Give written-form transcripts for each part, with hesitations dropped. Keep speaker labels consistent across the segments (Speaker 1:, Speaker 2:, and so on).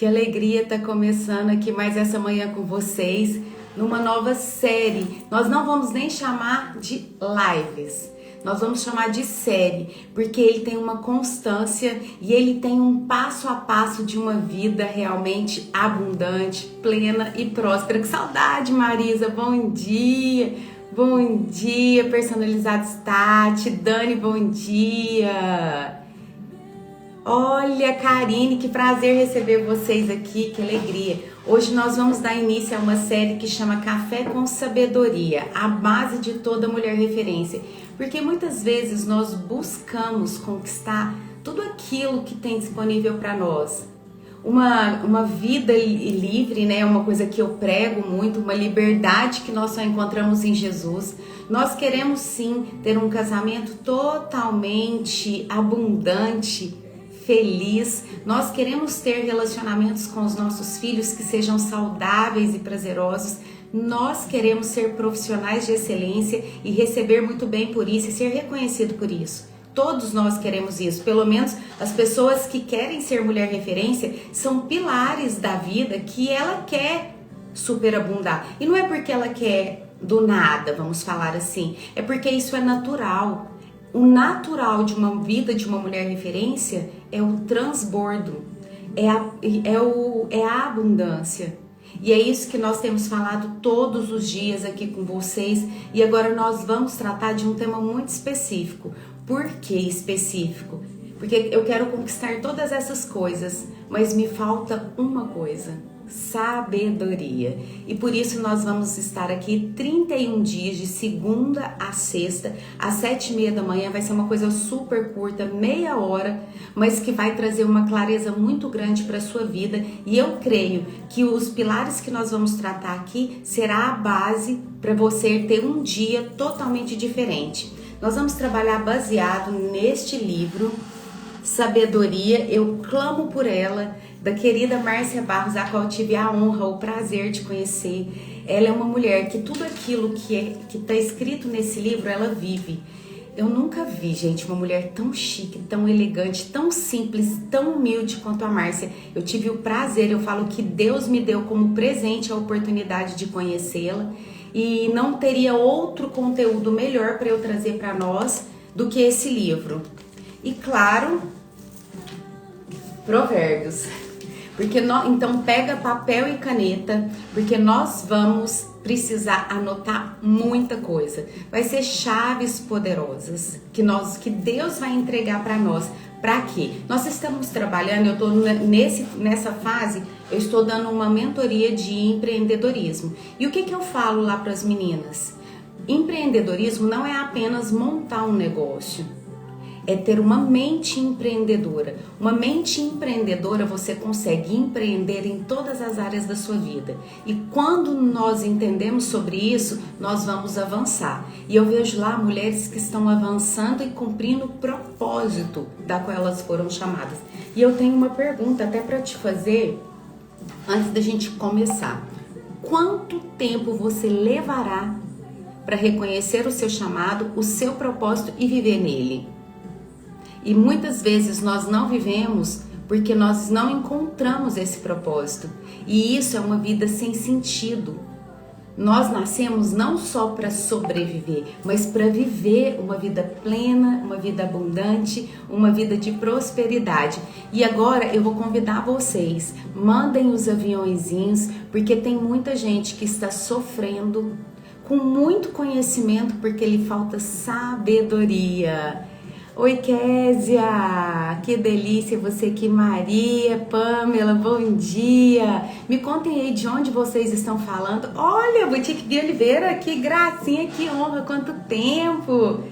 Speaker 1: Que alegria estar começando aqui mais essa manhã com vocês, numa nova série. Nós não vamos nem chamar de lives, nós vamos chamar de série, porque ele tem uma constância e ele tem um passo a passo de uma vida realmente abundante, plena e próspera. Que saudade, Marisa, bom dia! Bom dia, Personalizados Tati, Dani, bom dia! Olha, Karine, que prazer receber vocês aqui, que alegria. Hoje nós vamos dar início a uma série que chama Café com Sabedoria, a base de toda mulher referência. Porque muitas vezes nós buscamos conquistar tudo aquilo que tem disponível para nós. Uma vida livre, né? Uma coisa que eu prego muito, uma liberdade que nós só encontramos em Jesus. Nós queremos sim ter um casamento totalmente abundante, feliz. Nós queremos ter relacionamentos com os nossos filhos que sejam saudáveis e prazerosos. Nós queremos ser profissionais de excelência e receber muito bem por isso e ser reconhecido por isso. Todos nós queremos isso, pelo menos as pessoas que querem ser mulher referência são pilares da vida que ela quer superabundar. E não é porque ela quer do nada, vamos falar assim, é porque isso é natural. O natural de uma vida de uma mulher referência é o transbordo, é a abundância. E é isso que nós temos falado todos os dias aqui com vocês. E agora nós vamos tratar de um tema muito específico. Por que específico? Porque eu quero conquistar todas essas coisas, mas me falta uma coisa: sabedoria. E por isso nós vamos estar aqui 31 dias, de segunda a sexta, às 7h30 da manhã. Vai ser uma coisa super curta, meia hora, mas que vai trazer uma clareza muito grande para a sua vida. E eu creio que os pilares que nós vamos tratar aqui será a base para você ter um dia totalmente diferente. Nós vamos trabalhar baseado neste livro, Sabedoria, Eu Clamo Por Ela, da querida Márcia Barros, a qual eu tive a honra, o prazer de conhecer. Ela é uma mulher que tudo aquilo que está escrito nesse livro, ela vive. Eu nunca vi, gente, uma mulher tão chique, tão elegante, tão simples, tão humilde quanto a Márcia. Eu tive o prazer, eu falo que Deus me deu como presente a oportunidade de conhecê-la. E não teria outro conteúdo melhor para eu trazer para nós do que esse livro. E claro, Provérbios. Então pega papel e caneta, porque nós vamos precisar anotar muita coisa. Vai ser chaves poderosas que Deus vai entregar para nós. Para quê? Nós estamos trabalhando, eu estou nessa fase, eu estou dando uma mentoria de empreendedorismo. E o que eu falo lá para as meninas? Empreendedorismo não é apenas montar um negócio, é ter uma mente empreendedora. Uma mente empreendedora você consegue empreender em todas as áreas da sua vida. E quando nós entendemos sobre isso, nós vamos avançar. E eu vejo lá mulheres que estão avançando e cumprindo o propósito da qual elas foram chamadas. E eu tenho uma pergunta até para te fazer antes da gente começar. Quanto tempo você levará para reconhecer o seu chamado, o seu propósito e viver nele? E muitas vezes nós não vivemos porque nós não encontramos esse propósito. E isso é uma vida sem sentido. Nós nascemos não só para sobreviver, mas para viver uma vida plena, uma vida abundante, uma vida de prosperidade. E agora eu vou convidar vocês, mandem os aviõezinhos, porque tem muita gente que está sofrendo com muito conhecimento porque lhe falta sabedoria. Oi, Késia, que delícia você aqui, Maria, Pamela, bom dia. Me contem aí de onde vocês estão falando. Olha, Boutique de Oliveira, que gracinha, que honra, quanto tempo.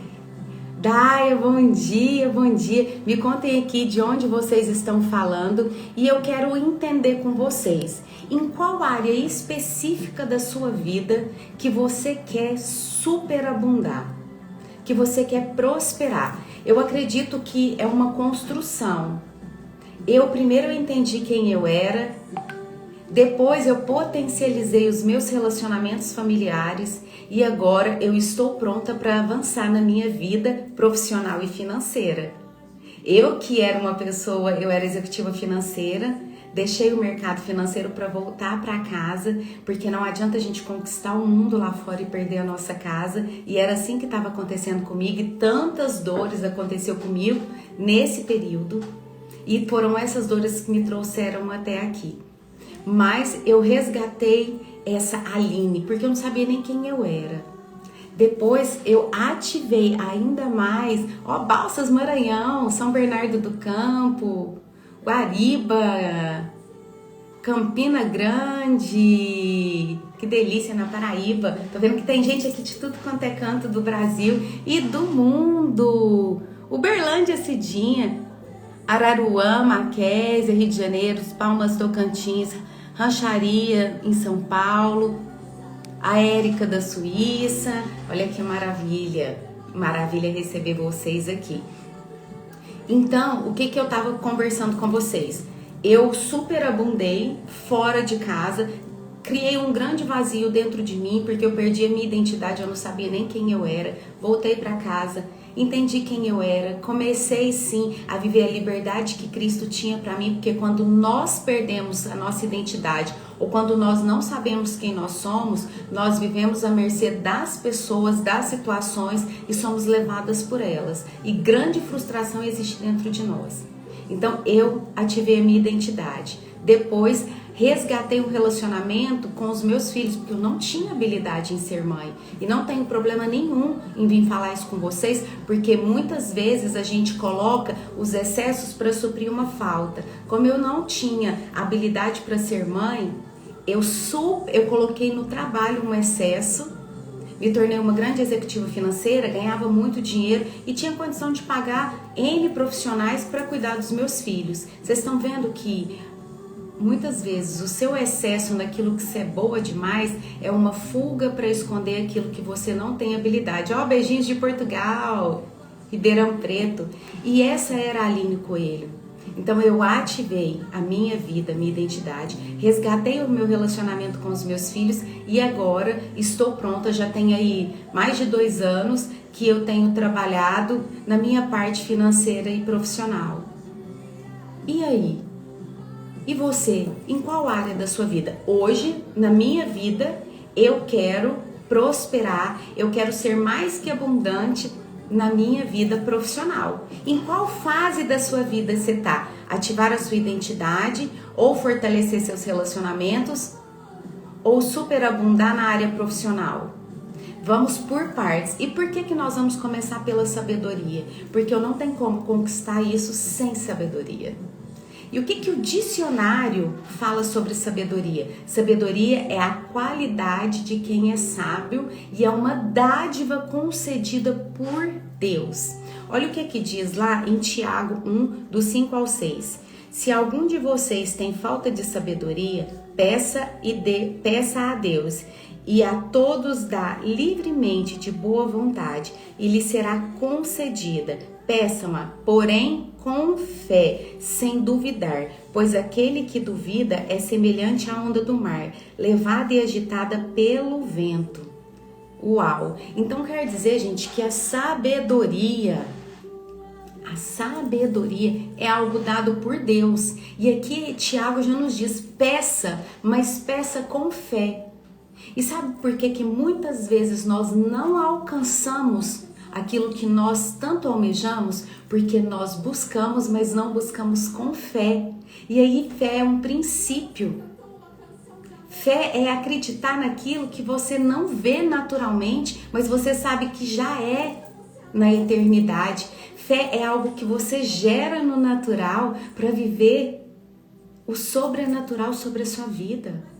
Speaker 1: Daia, bom dia, bom dia. Me contem aqui de onde vocês estão falando e eu quero entender com vocês em qual área específica da sua vida que você quer superabundar, que você quer prosperar. Eu acredito que é uma construção. Primeiro eu entendi quem eu era, depois eu potencializei os meus relacionamentos familiares e agora eu estou pronta para avançar na minha vida profissional e financeira. Eu que era uma pessoa, eu era executiva financeira, deixei o mercado financeiro para voltar para casa, porque não adianta a gente conquistar o mundo lá fora e perder a nossa casa. E era assim que estava acontecendo comigo, e tantas dores aconteceu comigo nesse período. E foram essas dores que me trouxeram até aqui. Mas eu resgatei essa Aline, porque eu não sabia nem quem eu era. Depois eu ativei ainda mais, Balsas, Maranhão, São Bernardo do Campo, Guariba, Campina Grande, que delícia, na Paraíba. Tô vendo que tem gente aqui de tudo quanto é canto do Brasil e do mundo. Uberlândia, Cidinha, Araruama, Maquésia, Rio de Janeiro, Palmas, Tocantins, Rancharia, em São Paulo, a Érica da Suíça. Olha que maravilha, maravilha receber vocês aqui. Então, o que eu tava conversando com vocês? Eu superabundei fora de casa, criei um grande vazio dentro de mim, porque eu perdi a minha identidade, eu não sabia nem quem eu era. Voltei para casa, entendi quem eu era, comecei sim a viver a liberdade que Cristo tinha para mim, porque quando nós perdemos a nossa identidade, ou quando nós não sabemos quem nós somos, nós vivemos à mercê das pessoas, das situações, e somos levadas por elas. E grande frustração existe dentro de nós. Então eu ativei a minha identidade. Depois resgatei um relacionamento com os meus filhos, porque eu não tinha habilidade em ser mãe. E não tenho problema nenhum em vir falar isso com vocês, porque muitas vezes a gente coloca os excessos para suprir uma falta. Como eu não tinha habilidade para ser mãe, eu coloquei no trabalho um excesso, me tornei uma grande executiva financeira, ganhava muito dinheiro e tinha condição de pagar N profissionais para cuidar dos meus filhos. Vocês estão vendo que muitas vezes o seu excesso naquilo que você é boa demais é uma fuga para esconder aquilo que você não tem habilidade. Beijinhos de Portugal, Ribeirão Preto. E essa era a Aline Coelho. Então eu ativei a minha vida, a minha identidade, resgatei o meu relacionamento com os meus filhos e agora estou pronta. Já tem aí mais de 2 anos que eu tenho trabalhado na minha parte financeira e profissional. E aí? E você? Em qual área da sua vida? Hoje, na minha vida, eu quero prosperar, eu quero ser mais que abundante na minha vida profissional. Em qual fase da sua vida você está? Ativar a sua identidade ou fortalecer seus relacionamentos ou superabundar na área profissional? Vamos por partes. E por que nós vamos começar pela sabedoria? Porque eu não tenho como conquistar isso sem sabedoria. E o que o dicionário fala sobre sabedoria? Sabedoria é a qualidade de quem é sábio e é uma dádiva concedida por Deus. Olha o que diz lá em Tiago 1, do 5 ao 6. Se algum de vocês tem falta de sabedoria, peça a Deus, e a todos dá livremente de boa vontade, e lhe será concedida. Peçam-a, porém, com fé, sem duvidar, pois aquele que duvida é semelhante à onda do mar, levada e agitada pelo vento. Uau! Então quer dizer, gente, que a sabedoria é algo dado por Deus. E aqui Tiago já nos diz, peça, mas peça com fé. E sabe por que muitas vezes nós não alcançamos aquilo que nós tanto almejamos? Porque nós buscamos, mas não buscamos com fé. E aí fé é um princípio. Fé é acreditar naquilo que você não vê naturalmente, mas você sabe que já é na eternidade. Fé é algo que você gera no natural para viver o sobrenatural sobre a sua vida.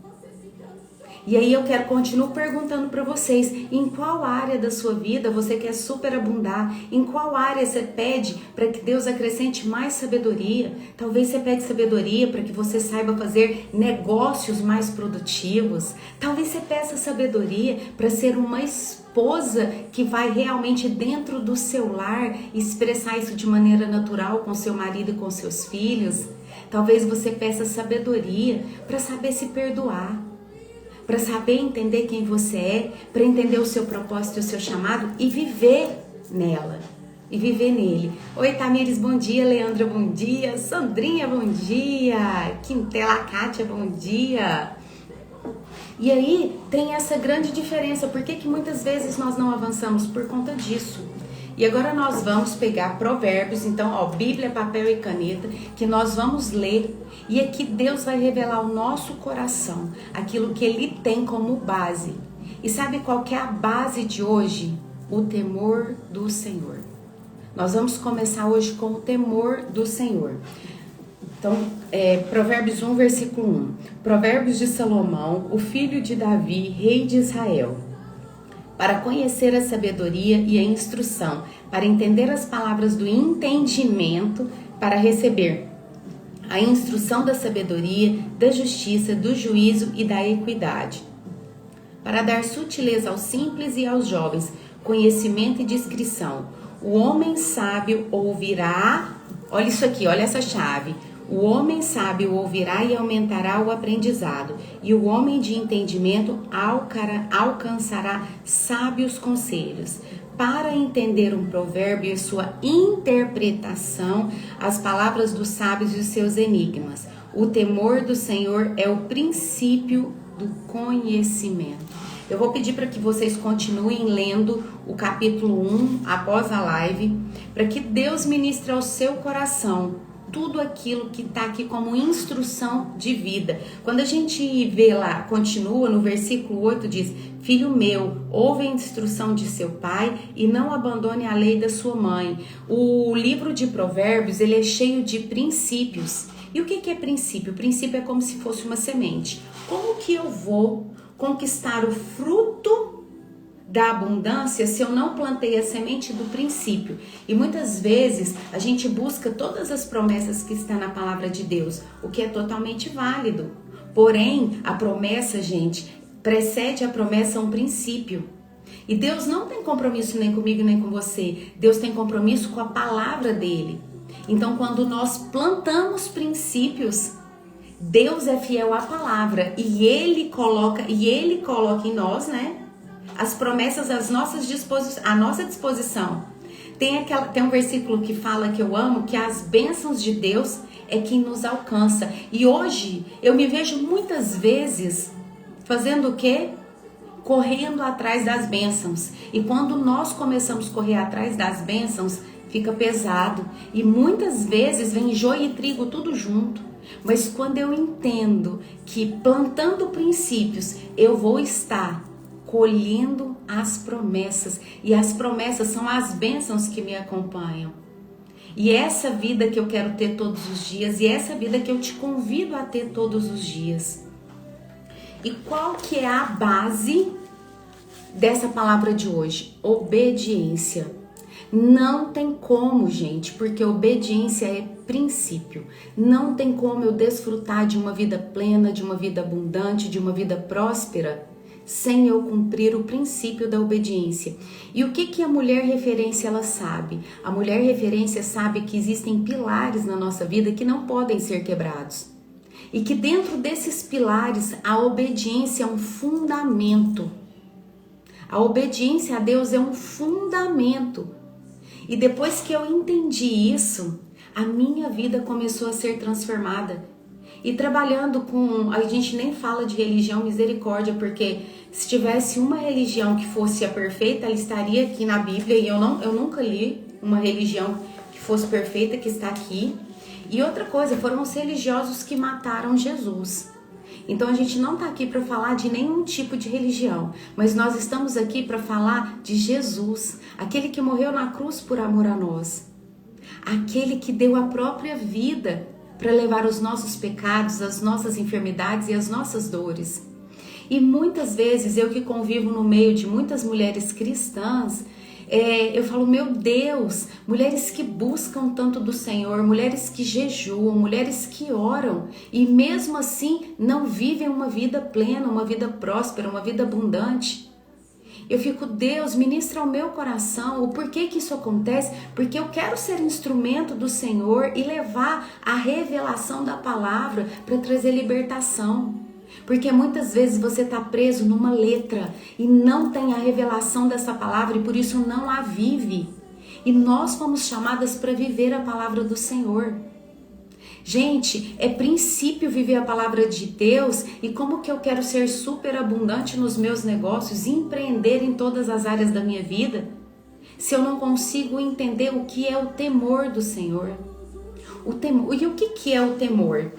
Speaker 1: E aí eu continuo perguntando para vocês, em qual área da sua vida você quer superabundar? Em qual área você pede para que Deus acrescente mais sabedoria? Talvez você pede sabedoria para que você saiba fazer negócios mais produtivos. Talvez você peça sabedoria para ser uma esposa que vai realmente dentro do seu lar expressar isso de maneira natural com seu marido e com seus filhos. Talvez você peça sabedoria para saber se perdoar, para saber entender quem você é, para entender o seu propósito e o seu chamado e viver nela. e viver nele. Oi, Tamires, bom dia. Leandra, bom dia. Sandrinha, bom dia. Quintela, Kátia, bom dia. E aí tem essa grande diferença. Por que muitas vezes nós não avançamos? Por conta disso. E agora nós vamos pegar Provérbios, então, ó, Bíblia, papel e caneta, que nós vamos ler. E aqui Deus vai revelar ao nosso coração aquilo que Ele tem como base. E sabe qual que é a base de hoje? O temor do Senhor. Nós vamos começar hoje com o temor do Senhor. Então, Provérbios 1, versículo 1. Provérbios de Salomão, o filho de Davi, rei de Israel. Para conhecer a sabedoria e a instrução, para entender as palavras do entendimento, para receber a instrução da sabedoria, da justiça, do juízo e da equidade. Para dar sutileza aos simples e aos jovens, conhecimento e discrição. O homem sábio ouvirá, olha isso aqui, olha essa chave. O homem sábio ouvirá e aumentará o aprendizado, e o homem de entendimento alcançará sábios conselhos. Para entender um provérbio e sua interpretação, as palavras dos sábios e os seus enigmas. O temor do Senhor é o princípio do conhecimento. Eu vou pedir para que vocês continuem lendo o capítulo 1 após a live, para que Deus ministre ao seu coração tudo aquilo que está aqui como instrução de vida. Quando a gente vê lá, continua no versículo 8, diz: Filho meu, ouve a instrução de seu pai e não abandone a lei da sua mãe. O livro de Provérbios, ele é cheio de princípios. E o que é princípio? O princípio é como se fosse uma semente. Como que eu vou conquistar o fruto da abundância se eu não plantei a semente do princípio? E muitas vezes a gente busca todas as promessas que estão na palavra de Deus, o que é totalmente válido. Porém, a promessa, gente, precede a promessa um princípio. E Deus não tem compromisso nem comigo nem com você. Deus tem compromisso com a palavra dele. Então, quando nós plantamos princípios, Deus é fiel à palavra e Ele coloca em nós, né, as promessas à nossa disposição. Tem um versículo que fala, que eu amo, que as bênçãos de Deus é quem nos alcança. E hoje eu me vejo muitas vezes fazendo o quê? Correndo atrás das bênçãos. E quando nós começamos a correr atrás das bênçãos, fica pesado. E muitas vezes vem joio e trigo tudo junto. Mas quando eu entendo que plantando princípios, eu vou estar colhendo as promessas. E as promessas são as bênçãos que me acompanham. E essa vida que eu quero ter todos os dias, e essa vida que eu te convido a ter todos os dias. E qual que é a base dessa palavra de hoje? Obediência. Não tem como, gente, porque obediência é princípio. Não tem como eu desfrutar de uma vida plena, de uma vida abundante, de uma vida próspera, sem eu cumprir o princípio da obediência. E o que a mulher referência ela sabe? A mulher referência sabe que existem pilares na nossa vida que não podem ser quebrados. E que dentro desses pilares a obediência é um fundamento. A obediência a Deus é um fundamento. E depois que eu entendi isso, a minha vida começou a ser transformada. E trabalhando com... A gente nem fala de religião, misericórdia, porque se tivesse uma religião que fosse a perfeita, ela estaria aqui na Bíblia. E eu nunca li uma religião que fosse perfeita, que está aqui. E outra coisa, foram os religiosos que mataram Jesus. Então a gente não está aqui para falar de nenhum tipo de religião, mas nós estamos aqui para falar de Jesus, aquele que morreu na cruz por amor a nós, aquele que deu a própria vida para levar os nossos pecados, as nossas enfermidades e as nossas dores. E muitas vezes eu que convivo no meio de muitas mulheres cristãs, eu falo, meu Deus, mulheres que buscam tanto do Senhor, mulheres que jejuam, mulheres que oram e mesmo assim não vivem uma vida plena, uma vida próspera, uma vida abundante. Eu fico, Deus, ministra ao meu coração o porquê que isso acontece, porque eu quero ser instrumento do Senhor e levar a revelação da palavra para trazer libertação. Porque muitas vezes você está preso numa letra e não tem a revelação dessa palavra e por isso não a vive. E nós fomos chamadas para viver a palavra do Senhor. Gente, é princípio viver a palavra de Deus. E como que eu quero ser super abundante nos meus negócios e empreender em todas as áreas da minha vida, se eu não consigo entender o que é o temor do Senhor? O temor. E o que é o temor?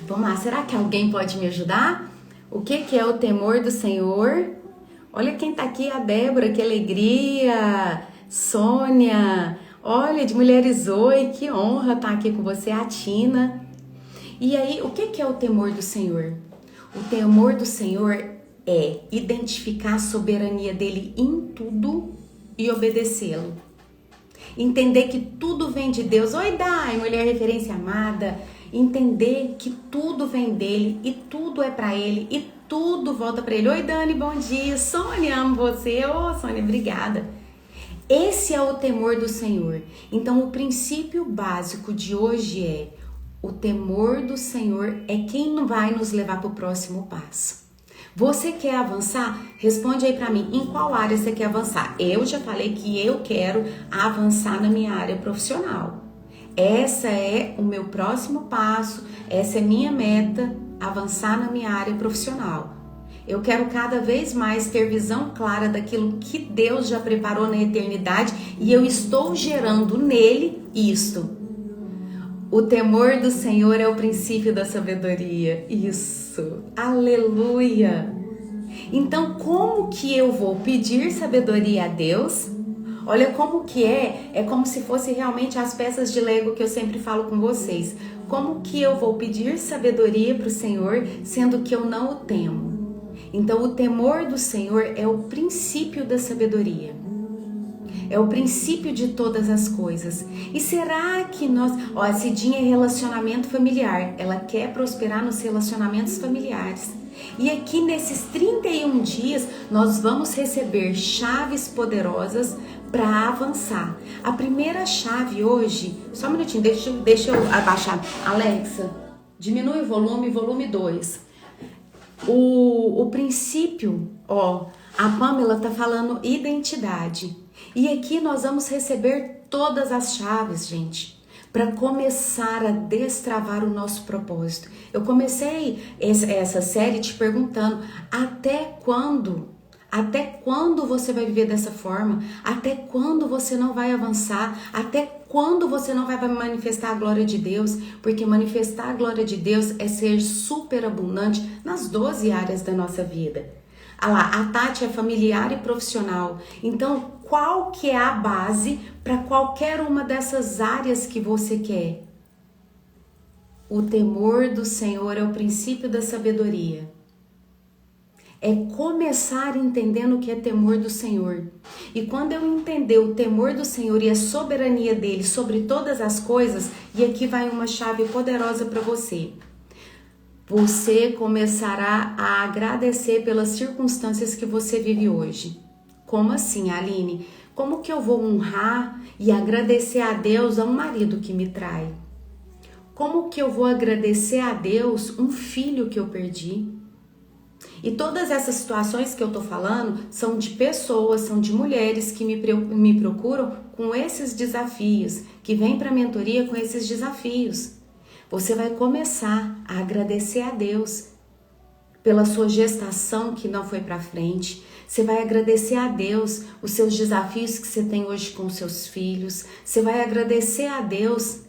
Speaker 1: Vamos lá, será que alguém pode me ajudar? O que é o temor do Senhor? Olha quem tá aqui, a Débora, que alegria! Sônia, olha, de Mulheres Oi, que honra estar aqui com você, a Tina. E aí, o que é o temor do Senhor? O temor do Senhor é identificar a soberania dele em tudo e obedecê-lo. Entender que tudo vem de Deus. Oi, Dai, mulher referência amada. Entender que tudo vem dele e tudo é para ele e tudo volta para ele. Oi, Dani, bom dia. Sônia, amo você. Ô, Sônia, obrigada. Esse é o temor do Senhor. Então, o princípio básico de hoje é: o temor do Senhor é quem vai nos levar para o próximo passo. Você quer avançar? Responde aí para mim, em qual área você quer avançar? Eu já falei que eu quero avançar na minha área profissional. Essa é o meu próximo passo, essa é minha meta, avançar na minha área profissional. Eu quero cada vez mais ter visão clara daquilo que Deus já preparou na eternidade e eu estou gerando nele isto. O temor do Senhor é o princípio da sabedoria. Isso. Aleluia. Então, como que eu vou pedir sabedoria a Deus? Olha como que é como se fosse realmente as peças de Lego que eu sempre falo com vocês. Como que eu vou pedir sabedoria para o Senhor, sendo que eu não o temo? Então, o temor do Senhor é o princípio da sabedoria. É o princípio de todas as coisas. E será que nós... a Cidinha é relacionamento familiar. Ela quer prosperar nos relacionamentos familiares. E aqui nesses 31 dias, nós vamos receber chaves poderosas para avançar. A primeira chave hoje... Só um minutinho, deixa eu abaixar. Alexa, diminui o volume 2. O princípio, a Pamela tá falando identidade. E aqui nós vamos receber todas as chaves, gente, para começar a destravar o nosso propósito. Eu comecei essa série te perguntando, até quando? Até quando você vai viver dessa forma? Até quando você não vai avançar? Até quando você não vai manifestar a glória de Deus? Porque manifestar a glória de Deus é ser superabundante nas 12 áreas da nossa vida. Ah lá, a Tati é familiar e profissional. Então, qual que é a base para qualquer uma dessas áreas que você quer? O temor do Senhor é o princípio da sabedoria. É começar entendendo o que é temor do Senhor. E quando eu entender o temor do Senhor e a soberania dele sobre todas as coisas, e aqui vai uma chave poderosa para você. Você começará a agradecer pelas circunstâncias que você vive hoje. Como assim, Aline? Como que eu vou honrar e agradecer a Deus a um marido que me trai? Como que eu vou agradecer a Deus um filho que eu perdi? E todas essas situações que eu tô falando são de pessoas, são de mulheres que me procuram com esses desafios, que vêm para a mentoria com esses desafios. Você vai começar a agradecer a Deus pela sua gestação que não foi para frente. Você vai agradecer a Deus os seus desafios que você tem hoje com seus filhos. Você vai agradecer a Deus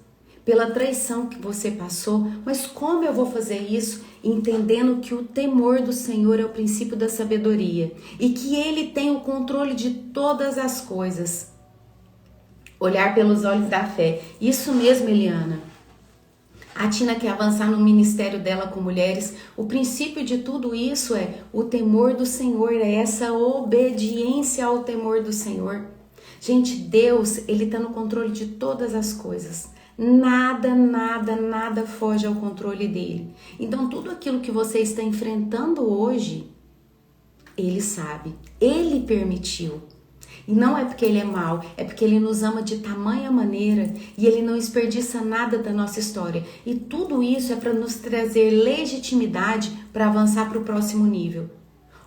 Speaker 1: pela traição que você passou. Mas como eu vou fazer isso? Entendendo que o temor do Senhor é o princípio da sabedoria e que Ele tem o controle de todas as coisas. Olhar pelos olhos da fé. Isso mesmo, Eliana. A Tina quer avançar no ministério dela com mulheres. O princípio de tudo isso é o temor do Senhor, é essa obediência ao temor do Senhor. Gente, Deus, Ele está no controle de todas as coisas. Nada foge ao controle dele. Então, tudo aquilo que você está enfrentando hoje, Ele sabe, Ele permitiu. E não é porque Ele é mau, é porque Ele nos ama de tamanha maneira e Ele não desperdiça nada da nossa história. E tudo isso é para nos trazer legitimidade para avançar para o próximo nível.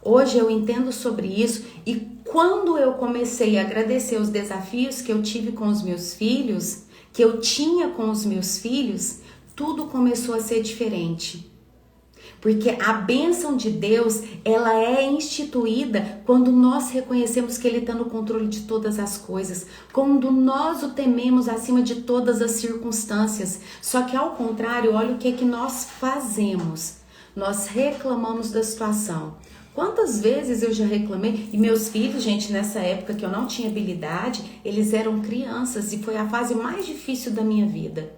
Speaker 1: Hoje eu entendo sobre isso e quando eu comecei a agradecer os desafios que eu tive com os meus filhos, que eu tinha com os meus filhos, tudo começou a ser diferente. Porque a bênção de Deus, ela é instituída quando nós reconhecemos que Ele está no controle de todas as coisas. Quando nós o tememos acima de todas as circunstâncias. Só que ao contrário, olha o que nós fazemos. Nós reclamamos da situação. Quantas vezes eu já reclamei? E meus filhos, gente, nessa época que eu não tinha habilidade, eles eram crianças e foi a fase mais difícil da minha vida.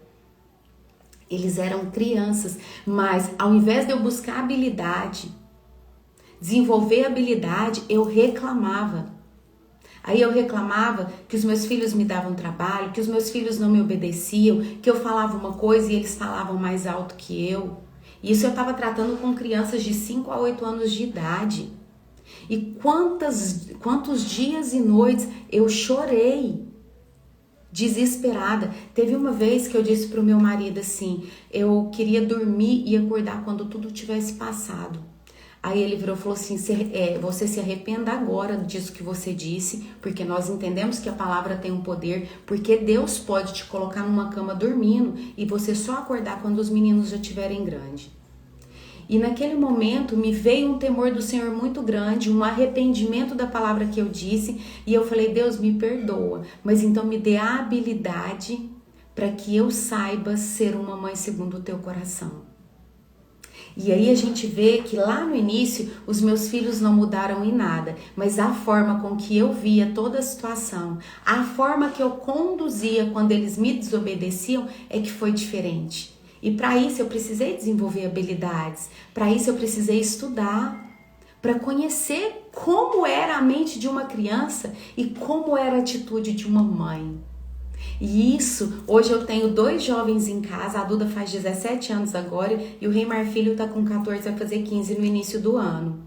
Speaker 1: Eles eram crianças, mas ao invés de eu buscar habilidade, desenvolver habilidade, eu reclamava. Aí eu reclamava que os meus filhos me davam trabalho, que os meus filhos não me obedeciam, que eu falava uma coisa e eles falavam mais alto que eu. Isso eu estava tratando com crianças de 5 a 8 anos de idade. E quantos dias e noites eu chorei, desesperada. Teve uma vez que eu disse pro meu marido assim, eu queria dormir e acordar quando tudo tivesse passado. Aí ele virou e falou assim, você se arrependa agora disso que você disse, porque nós entendemos que a palavra tem um poder, porque Deus pode te colocar numa cama dormindo e você só acordar quando os meninos já estiverem grandes. E naquele momento me veio um temor do Senhor muito grande, um arrependimento da palavra que eu disse. E eu falei, Deus, me perdoa, mas então me dê a habilidade para que eu saiba ser uma mãe segundo o teu coração. E aí a gente vê que lá no início os meus filhos não mudaram em nada, mas a forma com que eu via toda a situação, a forma que eu conduzia quando eles me desobedeciam é que foi diferente. E para isso eu precisei desenvolver habilidades, para isso eu precisei estudar, para conhecer como era a mente de uma criança e como era a atitude de uma mãe. E isso, hoje eu tenho 2 jovens em casa, a Duda faz 17 anos agora e o Reimar Filho está com 14, vai fazer 15 no início do ano.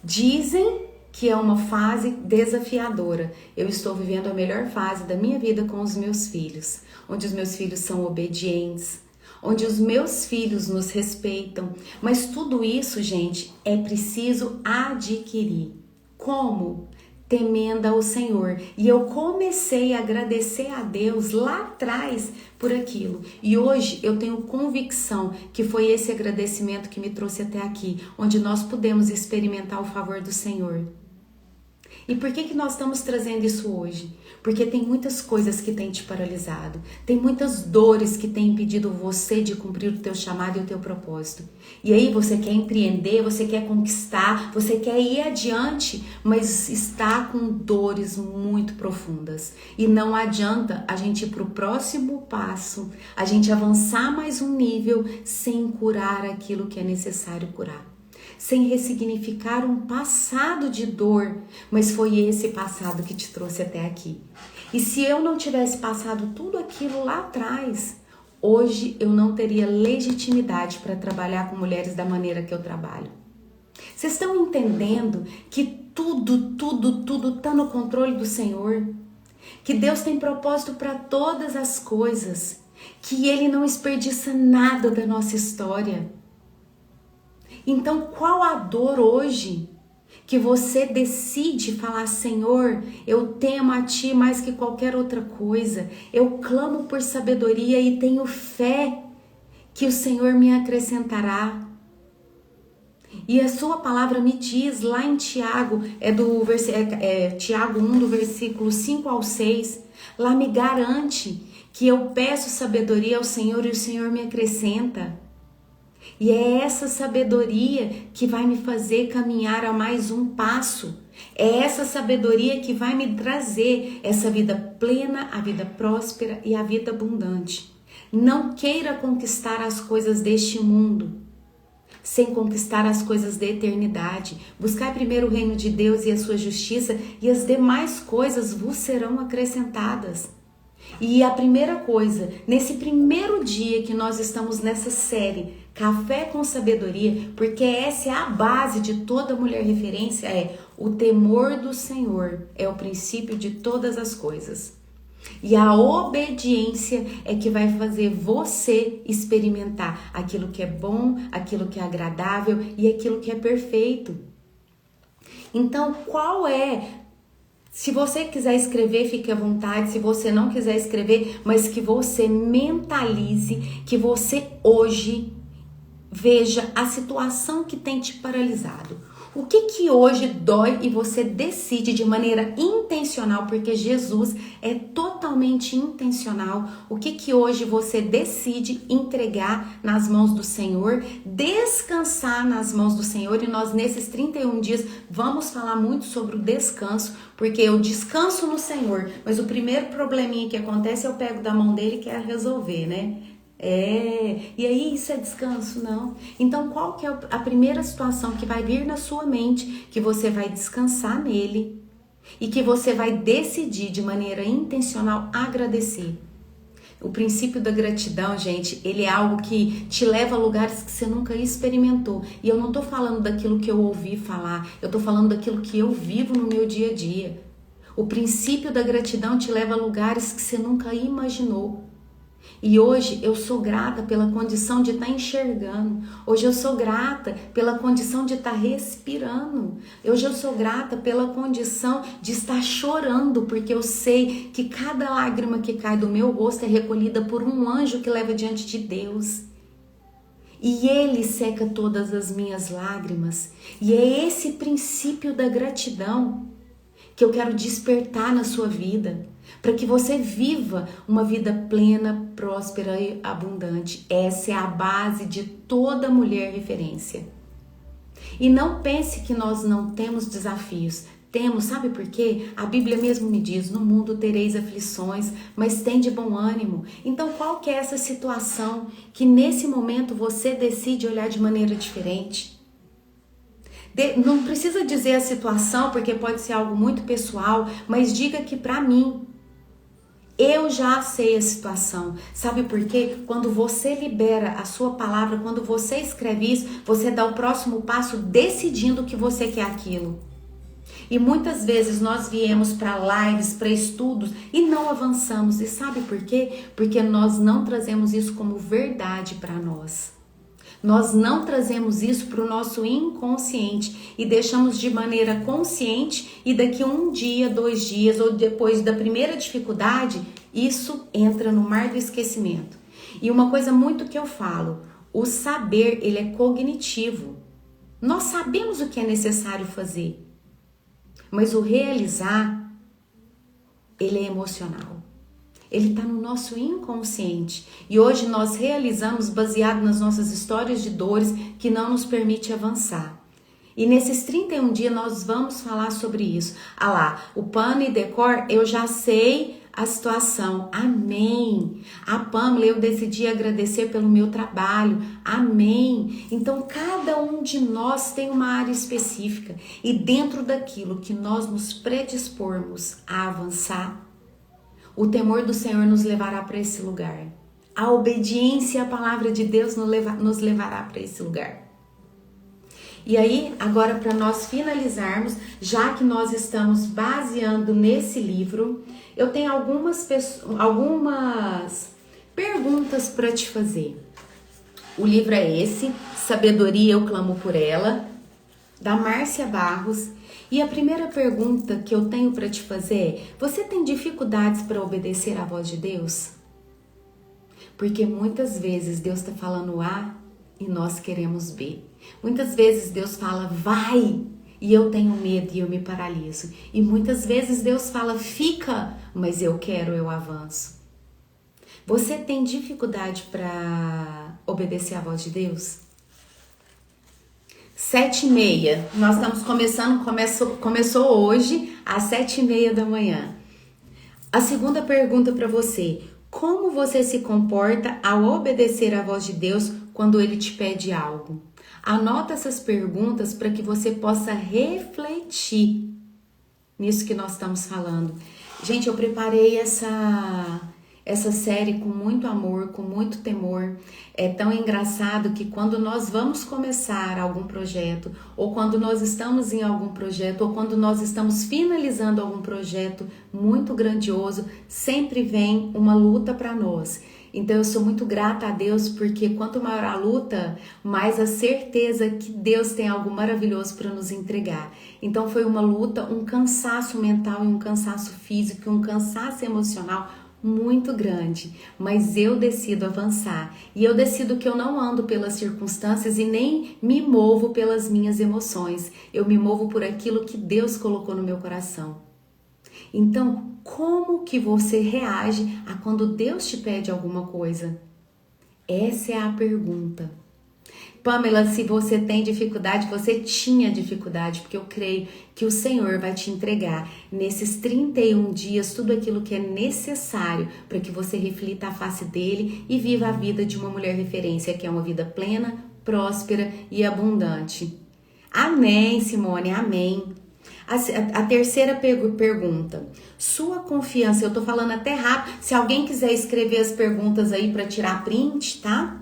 Speaker 1: Dizem que é uma fase desafiadora. Eu estou vivendo a melhor fase da minha vida com os meus filhos, onde os meus filhos são obedientes, onde os meus filhos nos respeitam. Mas tudo isso, gente, é preciso adquirir. Como? Temendo ao Senhor. E eu comecei a agradecer a Deus lá atrás por aquilo. E hoje eu tenho convicção que foi esse agradecimento que me trouxe até aqui, onde nós pudemos experimentar o favor do Senhor. E por que nós estamos trazendo isso hoje? Porque tem muitas coisas que têm te paralisado. Tem muitas dores que têm impedido você de cumprir o teu chamado e o teu propósito. E aí você quer empreender, você quer conquistar, você quer ir adiante, mas está com dores muito profundas. E não adianta a gente ir para o próximo passo, a gente avançar mais um nível sem curar aquilo que é necessário curar. Sem ressignificar um passado de dor, mas foi esse passado que te trouxe até aqui. E se eu não tivesse passado tudo aquilo lá atrás, hoje eu não teria legitimidade para trabalhar com mulheres da maneira que eu trabalho. Vocês estão entendendo que tudo está no controle do Senhor? Que Deus tem propósito para todas as coisas, que Ele não desperdiça nada da nossa história. Então, qual a dor hoje que você decide falar, Senhor, eu temo a Ti mais que qualquer outra coisa, eu clamo por sabedoria e tenho fé que o Senhor me acrescentará. E a sua palavra me diz lá em Tiago, Tiago 1, do versículo 5 ao 6, lá me garante que eu peço sabedoria ao Senhor e o Senhor me acrescenta. E é essa sabedoria que vai me fazer caminhar a mais um passo. É essa sabedoria que vai me trazer essa vida plena, a vida próspera e a vida abundante. Não queira conquistar as coisas deste mundo sem conquistar as coisas da eternidade. Buscar primeiro o reino de Deus e a sua justiça, e as demais coisas vos serão acrescentadas. E a primeira coisa, nesse primeiro dia que nós estamos nessa série, Café com Sabedoria, porque essa é a base de toda mulher referência, é o temor do Senhor, é o princípio de todas as coisas. E a obediência é que vai fazer você experimentar aquilo que é bom, aquilo que é agradável e aquilo que é perfeito. Então, qual é? Se você quiser escrever, fique à vontade. Se você não quiser escrever, mas que você mentalize, que você hoje veja a situação que tem te paralisado. O que hoje dói e você decide de maneira intencional, porque Jesus é totalmente intencional. O que hoje você decide entregar nas mãos do Senhor, descansar nas mãos do Senhor. E nós nesses 31 dias vamos falar muito sobre o descanso, porque eu descanso no Senhor, mas o primeiro probleminha que acontece eu pego da mão dele e quero resolver, né? E aí isso é descanso? Não. Então qual que é a primeira situação que vai vir na sua mente, que você vai descansar nele e que você vai decidir de maneira intencional agradecer? O princípio da gratidão, gente, ele é algo que te leva a lugares que você nunca experimentou. E eu não tô falando daquilo que eu ouvi falar, eu tô falando daquilo que eu vivo no meu dia a dia. O princípio da gratidão te leva a lugares que você nunca imaginou. E hoje eu sou grata pela condição de estar enxergando. Hoje eu sou grata pela condição de estar respirando. Hoje eu sou grata pela condição de estar chorando, porque eu sei que cada lágrima que cai do meu rosto é recolhida por um anjo que leva diante de Deus. E Ele seca todas as minhas lágrimas. E é esse princípio da gratidão que eu quero despertar na sua vida, para que você viva uma vida plena, próspera e abundante. Essa é a base de toda mulher referência. E não pense que nós não temos desafios. Temos, sabe por quê? A Bíblia mesmo me diz, no mundo tereis aflições, mas tem de bom ânimo. Então qual que é essa situação que nesse momento você decide olhar de maneira diferente? Não precisa dizer a situação, porque pode ser algo muito pessoal, mas diga que para mim, eu já sei a situação. Sabe por quê? Quando você libera a sua palavra, quando você escreve isso, você dá o próximo passo decidindo que você quer aquilo. E muitas vezes nós viemos para lives, para estudos e não avançamos. E sabe por quê? Porque nós não trazemos isso como verdade para nós. Nós não trazemos isso para o nosso inconsciente e deixamos de maneira consciente, e daqui um dia, 2 dias ou depois da primeira dificuldade, isso entra no mar do esquecimento. E uma coisa muito que eu falo, o saber, ele é cognitivo. Nós sabemos o que é necessário fazer, mas o realizar, ele é emocional. Ele está no nosso inconsciente. E hoje nós realizamos baseado nas nossas histórias de dores que não nos permite avançar. E nesses 31 dias nós vamos falar sobre isso. Ah lá, o pano e decor, eu já sei a situação. Amém. A Pamela, eu decidi agradecer pelo meu trabalho. Amém. Então cada um de nós tem uma área específica. E dentro daquilo que nós nos predispormos a avançar, o temor do Senhor nos levará para esse lugar. A obediência à palavra de Deus nos levará para esse lugar. E aí, agora para nós finalizarmos, já que nós estamos baseando nesse livro, eu tenho algumas perguntas para te fazer. O livro é esse, Sabedoria, eu clamo por ela, da Márcia Barros. E a primeira pergunta que eu tenho para te fazer é: você tem dificuldades para obedecer à voz de Deus? Porque muitas vezes Deus está falando A e nós queremos B. Muitas vezes Deus fala vai e eu tenho medo e eu me paraliso. E muitas vezes Deus fala fica, mas eu avanço. Você tem dificuldade para obedecer à voz de Deus? 7h30, nós estamos começou hoje às 7h30 da manhã. A segunda pergunta para você: como você se comporta ao obedecer à voz de Deus quando Ele te pede algo? Anota essas perguntas para que você possa refletir nisso que nós estamos falando. Gente, eu preparei essa série com muito amor, com muito temor. É tão engraçado que quando nós vamos começar algum projeto, ou quando nós estamos em algum projeto, ou quando nós estamos finalizando algum projeto muito grandioso, sempre vem uma luta para nós. Então eu sou muito grata a Deus, porque quanto maior a luta, mais a certeza que Deus tem algo maravilhoso para nos entregar. Então foi uma luta, um cansaço mental e um cansaço físico, um cansaço emocional muito grande, mas eu decido avançar e eu decido que eu não ando pelas circunstâncias e nem me movo pelas minhas emoções. Eu me movo por aquilo que Deus colocou no meu coração. Então, como que você reage a quando Deus te pede alguma coisa? Essa é a pergunta. Pamela, se você tem dificuldade, você tinha dificuldade, porque eu creio que o Senhor vai te entregar nesses 31 dias tudo aquilo que é necessário para que você reflita a face dele e viva a vida de uma mulher referência, que é uma vida plena, próspera e abundante. Amém, Simone, amém. A terceira pergunta. Sua confiança, eu tô falando até rápido, se alguém quiser escrever as perguntas aí para tirar print, tá?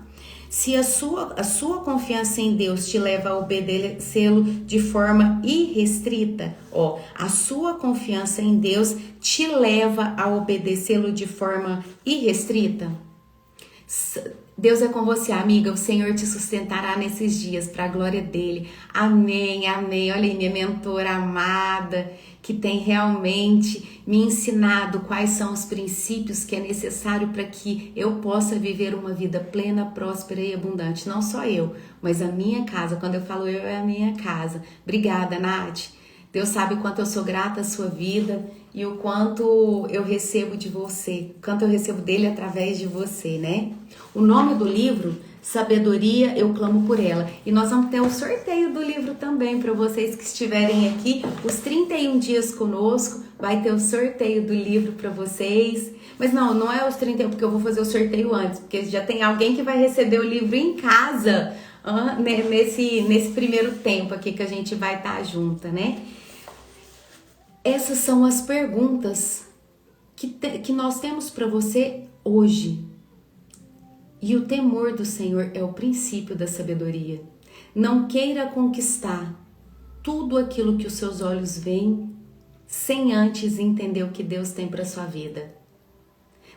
Speaker 1: Se a sua confiança em Deus te leva a obedecê-lo de forma irrestrita, a sua confiança em Deus te leva a obedecê-lo de forma irrestrita? Deus é com você, amiga. O Senhor te sustentará nesses dias para a glória dele. Amém, amém. Olha aí, minha mentora amada, que tem realmente me ensinado quais são os princípios que é necessário para que eu possa viver uma vida plena, próspera e abundante. Não só eu, mas a minha casa. Quando eu falo eu, é a minha casa. Obrigada, Nath. Deus sabe o quanto eu sou grata à sua vida e o quanto eu recebo de você, o quanto eu recebo dele através de você, né? O nome do livro, Sabedoria, Eu Clamo Por Ela. E nós vamos ter o sorteio do livro também para vocês que estiverem aqui. Os 31 dias conosco, vai ter o sorteio do livro para vocês. Mas não é os 31, porque eu vou fazer o sorteio antes, porque já tem alguém que vai receber o livro em casa nesse primeiro tempo aqui que a gente vai estar junta, né? Essas são as perguntas que nós temos para você hoje. E o temor do Senhor é o princípio da sabedoria. Não queira conquistar tudo aquilo que os seus olhos veem sem antes entender o que Deus tem para sua vida.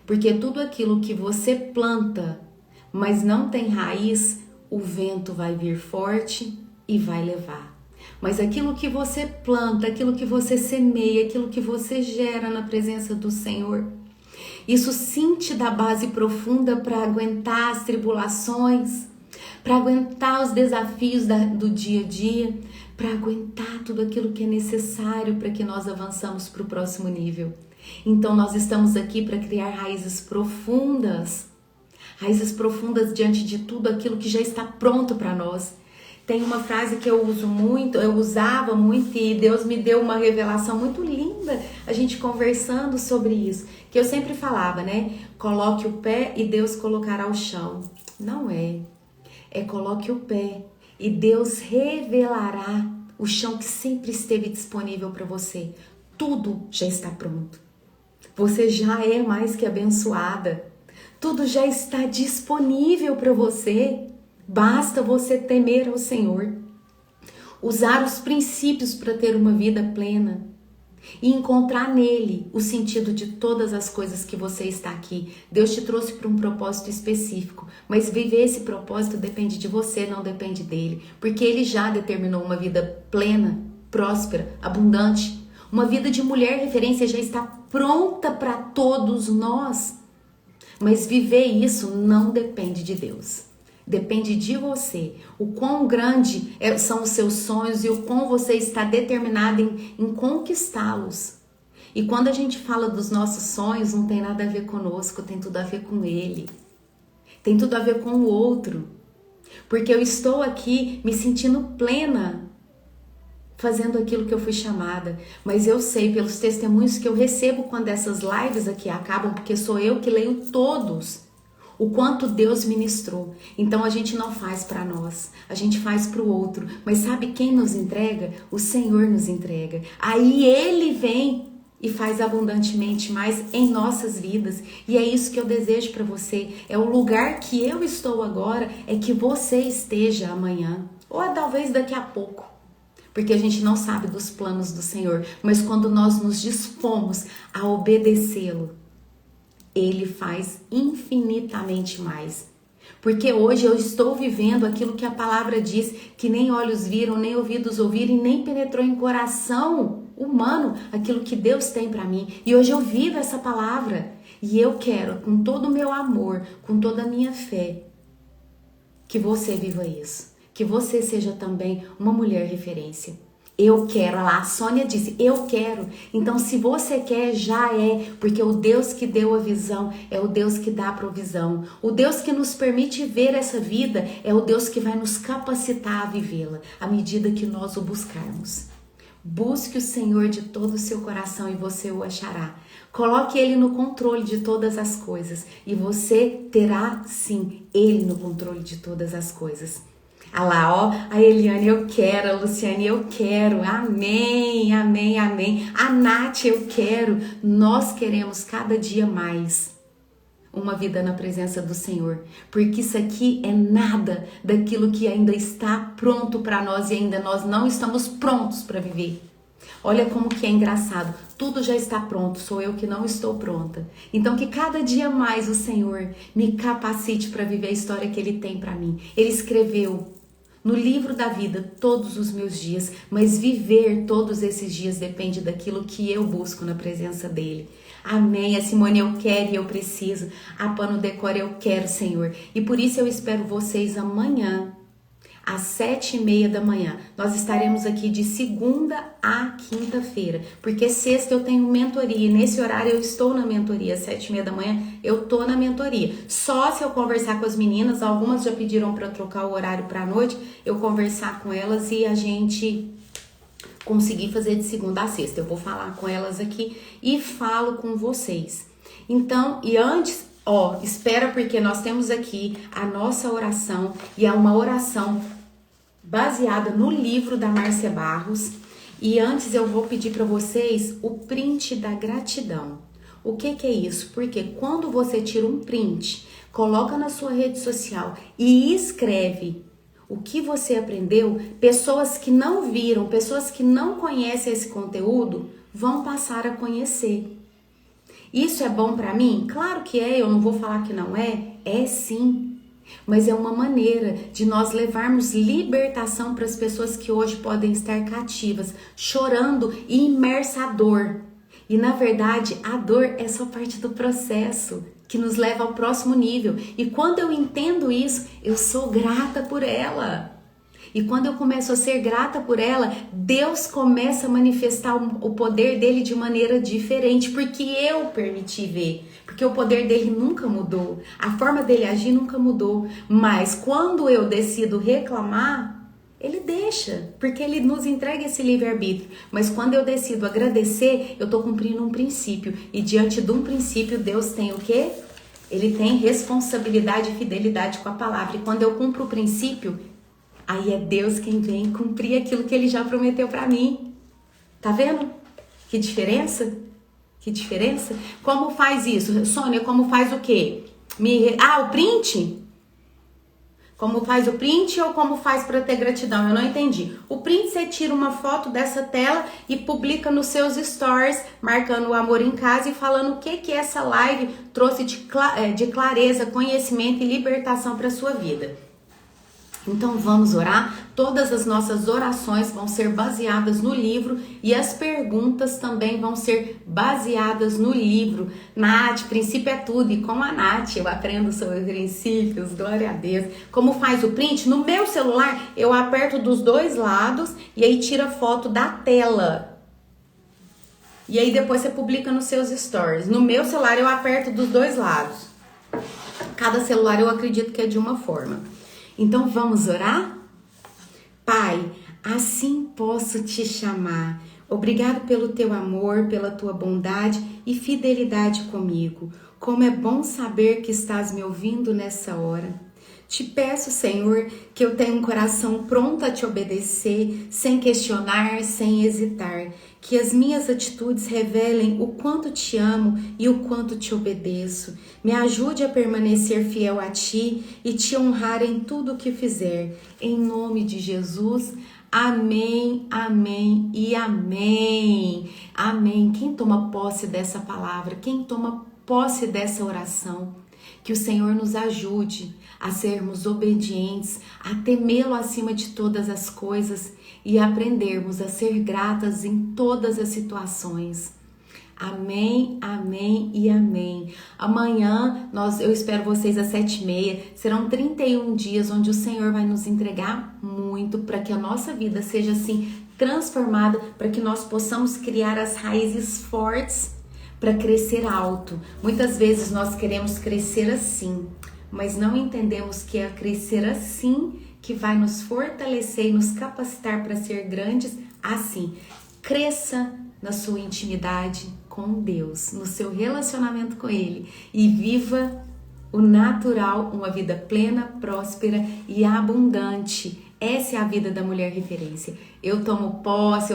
Speaker 1: Porque tudo aquilo que você planta, mas não tem raiz, o vento vai vir forte e vai levar. Mas aquilo que você planta, aquilo que você semeia, aquilo que você gera na presença do Senhor, isso sim te dá base profunda para aguentar as tribulações, para aguentar os desafios do dia a dia, para aguentar tudo aquilo que é necessário para que nós avançamos para o próximo nível. Então nós estamos aqui para criar raízes profundas diante de tudo aquilo que já está pronto para nós. Tem uma frase que eu usava muito e Deus me deu uma revelação muito linda, a gente conversando sobre isso, que eu sempre falava, né? Coloque o pé e Deus colocará o chão. Não é. É coloque o pé e Deus revelará o chão que sempre esteve disponível para você. Tudo já está pronto. Você já é mais que abençoada. Tudo já está disponível para você. Basta você temer ao Senhor, usar os princípios para ter uma vida plena e encontrar nele o sentido de todas as coisas que você está aqui. Deus te trouxe para um propósito específico, mas viver esse propósito depende de você, não depende dele, porque ele já determinou uma vida plena, próspera, abundante. Uma vida de mulher referência já está pronta para todos nós, mas viver isso não depende de Deus. Depende de você, o quão grande são os seus sonhos e o quão você está determinado em conquistá-los. E quando a gente fala dos nossos sonhos, não tem nada a ver conosco, tem tudo a ver com Ele. Tem tudo a ver com o outro. Porque eu estou aqui me sentindo plena, fazendo aquilo que eu fui chamada. Mas eu sei pelos testemunhos que eu recebo quando essas lives aqui acabam, porque sou eu que leio todos, o quanto Deus ministrou. Então a gente não faz para nós, a gente faz para o outro. Mas sabe quem nos entrega? O Senhor nos entrega. Aí Ele vem e faz abundantemente mais em nossas vidas. E é isso que eu desejo para você. É o lugar que eu estou agora, é que você esteja amanhã. Ou talvez daqui a pouco. Porque a gente não sabe dos planos do Senhor. Mas quando nós nos dispomos a obedecê-lo, Ele faz infinitamente mais. Porque hoje eu estou vivendo aquilo que a palavra diz, que nem olhos viram, nem ouvidos ouviram, e nem penetrou em coração humano aquilo que Deus tem para mim. E hoje eu vivo essa palavra. E eu quero, com todo o meu amor, com toda a minha fé, que você viva isso. Que você seja também uma mulher referência. Eu quero, lá a Sônia disse, eu quero. Então se você quer, já é, porque o Deus que deu a visão é o Deus que dá a provisão. O Deus que nos permite ver essa vida é o Deus que vai nos capacitar a vivê-la, à medida que nós o buscarmos. Busque o Senhor de todo o seu coração e você o achará. Coloque Ele no controle de todas as coisas e você terá, sim, Ele no controle de todas as coisas. Ah lá, ó, a Eliane, eu quero, a Luciane, eu quero, amém, amém, amém. A Nath, eu quero. Nós queremos cada dia mais uma vida na presença do Senhor, porque isso aqui é nada daquilo que ainda está pronto para nós e ainda nós não estamos prontos para viver. Olha como que é engraçado, tudo já está pronto, sou eu que não estou pronta. Então que cada dia mais o Senhor me capacite para viver a história que Ele tem para mim. Ele escreveu no livro da vida todos os meus dias, mas viver todos esses dias depende daquilo que eu busco na presença dEle. Amém. A Simone, eu quero e eu preciso. A Pano Decor, eu quero, Senhor. E por isso eu espero vocês amanhã, às 7h30 da manhã. Nós estaremos aqui de segunda a quinta-feira, porque sexta eu tenho mentoria e nesse horário eu estou na mentoria, às 7h30 da manhã eu tô na mentoria. Só se eu conversar com as meninas, algumas já pediram para trocar o horário para a noite, eu conversar com elas e a gente conseguir fazer de segunda a sexta. Eu vou falar com elas aqui e falo com vocês. Então, e antes, ó, espera, porque nós temos aqui a nossa oração e é uma oração baseada no livro da Márcia Barros. E antes eu vou pedir para vocês o print da gratidão. O que é isso? Porque quando você tira um print, coloca na sua rede social e escreve o que você aprendeu, pessoas que não viram, pessoas que não conhecem esse conteúdo, vão passar a conhecer. Isso é bom para mim? Claro que é, eu não vou falar que não é. É sim. Mas é uma maneira de nós levarmos libertação para as pessoas que hoje podem estar cativas, chorando e imersa à dor. E na verdade, a dor é só parte do processo que nos leva ao próximo nível. E quando eu entendo isso, eu sou grata por ela. E quando eu começo a ser grata por ela, Deus começa a manifestar o poder dele de maneira diferente, porque eu permiti ver. Porque o poder dele nunca mudou, a forma dele agir nunca mudou. Mas quando eu decido reclamar, ele deixa, porque ele nos entrega esse livre-arbítrio. Mas quando eu decido agradecer, eu estou cumprindo um princípio. E diante de um princípio, Deus tem o quê? Ele tem responsabilidade e fidelidade com a palavra. E quando eu cumpro o princípio, aí é Deus quem vem cumprir aquilo que Ele já prometeu para mim. Tá vendo? Que diferença? Que diferença? Como faz isso? Sônia, como faz o quê? O print? Como faz o print ou como faz para ter gratidão? Eu não entendi. O print você tira uma foto dessa tela e publica nos seus stories, marcando o Amor em Casa e falando o que essa live trouxe de clareza, conhecimento e libertação para sua vida. Então vamos orar. Todas as nossas orações vão ser baseadas no livro e as perguntas também vão ser baseadas no livro. Nath, princípio é tudo, e com a Nath eu aprendo sobre princípios, glória a Deus. Como faz o print? No meu celular eu aperto dos dois lados e aí tira foto da tela. E aí depois você publica nos seus stories. No meu celular eu aperto dos dois lados. Cada celular eu acredito que é de uma forma. Então vamos orar? Pai, assim posso te chamar. Obrigado pelo teu amor, pela tua bondade e fidelidade comigo. Como é bom saber que estás me ouvindo nessa hora. Te peço, Senhor, que eu tenha um coração pronto a te obedecer, sem questionar, sem hesitar. Que as minhas atitudes revelem o quanto te amo e o quanto te obedeço. Me ajude a permanecer fiel a ti e te honrar em tudo o que fizer. Em nome de Jesus, amém, amém e amém. Amém. Quem toma posse dessa palavra, quem toma posse dessa oração. Que o Senhor nos ajude a sermos obedientes, a temê-lo acima de todas as coisas e aprendermos a ser gratas em todas as situações. Amém, amém e amém. Amanhã eu espero vocês às 7h30. Serão 31 dias onde o Senhor vai nos entregar muito para que a nossa vida seja assim transformada, para que nós possamos criar as raízes fortes para crescer alto. Muitas vezes nós queremos crescer assim, mas não entendemos que é crescer assim que vai nos fortalecer e nos capacitar para ser grandes assim. Cresça na sua intimidade com Deus, no seu relacionamento com Ele e viva o natural, uma vida plena, próspera e abundante. Essa é a vida da mulher referência. Eu tomo posse,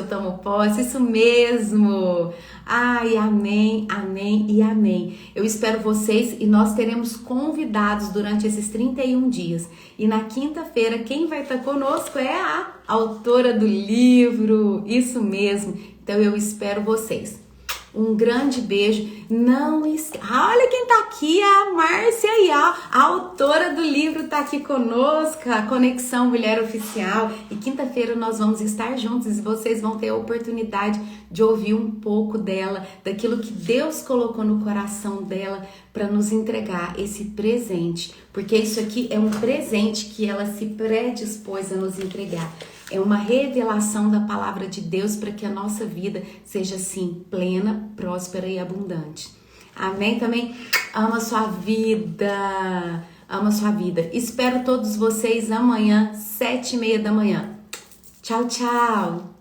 Speaker 1: isso mesmo. Ai, amém, amém e amém. Eu espero vocês e nós teremos convidados durante esses 31 dias. E na quinta-feira, quem vai estar conosco é a autora do livro, isso mesmo. Então eu espero vocês. Um grande beijo. Não esqueça. Olha quem tá aqui, a Márcia aí, ó. A autora do livro tá aqui conosco, a Conexão Mulher Oficial. E quinta-feira nós vamos estar juntos e vocês vão ter a oportunidade de ouvir um pouco dela, daquilo que Deus colocou no coração dela para nos entregar esse presente. Porque isso aqui é um presente que ela se predispôs a nos entregar. É uma revelação da palavra de Deus para que a nossa vida seja assim, plena, próspera e abundante. Amém? Também ama sua vida. Ama sua vida. Espero todos vocês amanhã, 7h30 da manhã. Tchau, tchau.